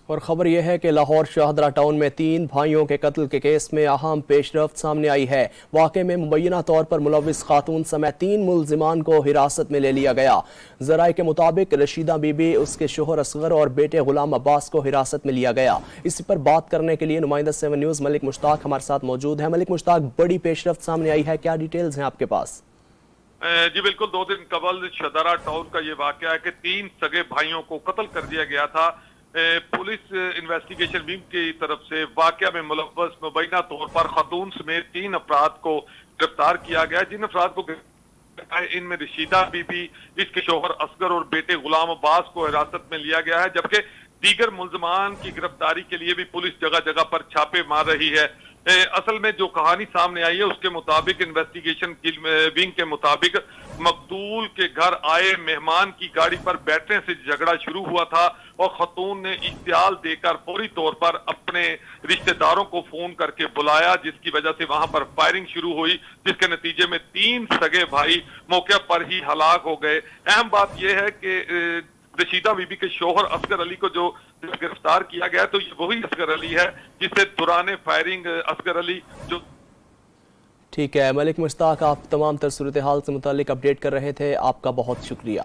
اور خبر یہ ہے کہ لاہور شاہدرہ ٹاؤن میں 3 بھائیوں کے قتل کے کیس میں اہم پیش رفت سامنے آئی ہے۔ واقعے میں مبینہ طور پر ملوث خاتون سمیت 3 ملزمان کو حراست میں لے لیا گیا۔ ذرائع کے مطابق رشیدہ بی بی، اس کے شوہر اصغر اور بیٹے غلام عباس کو حراست میں لیا گیا۔ اسی پر بات کرنے کے لیے نمائندہ 7 نیوز ملک مشتاق ہمارے ساتھ موجود ہے۔ ملک مشتاق، بڑی پیش رفت سامنے آئی ہے، کیا ڈیٹیلز ہیں آپ کے پاس؟ جی بالکل، 2 دن قبل شاہدرہ ٹاؤن کا یہ واقعہ ہے کہ 3 سگے بھائیوں کو قتل کر دیا گیا تھا۔ پولیس انویسٹیگیشن ٹیم کی طرف سے واقعہ میں ملوث مبینہ طور پر خاتون سمیت 3 افراد کو گرفتار کیا گیا۔ جن افراد کو ان میں رشیدہ بی بی، اس کے شوہر اصغر اور بیٹے غلام عباس کو حراست میں لیا گیا ہے، جبکہ دیگر ملزمان کی گرفتاری کے لیے بھی پولیس جگہ جگہ پر چھاپے مار رہی ہے۔ اصل میں جو کہانی سامنے آئی ہے اس کے مطابق، انویسٹیگیشن ونگ کے مطابق، مقتول کے گھر آئے مہمان کی گاڑی پر بیٹھنے سے جھگڑا شروع ہوا تھا اور خاتون نے اشتعال دے کر فوری طور پر اپنے رشتہ داروں کو فون کر کے بلایا، جس کی وجہ سے وہاں پر فائرنگ شروع ہوئی، جس کے نتیجے میں 3 سگے بھائی موقع پر ہی ہلاک ہو گئے۔ اہم بات یہ ہے کہ رشیدہ بی بی کے شوہر اصغر علی کو جو گرفتار کیا گیا تو یہ وہی اصغر علی ہے جس سے دوران فائرنگ اصغر علی جو... ٹھیک ہے ملک مشتاق، آپ تمام تر صورتحال سے متعلق اپڈیٹ کر رہے تھے، آپ کا بہت شکریہ۔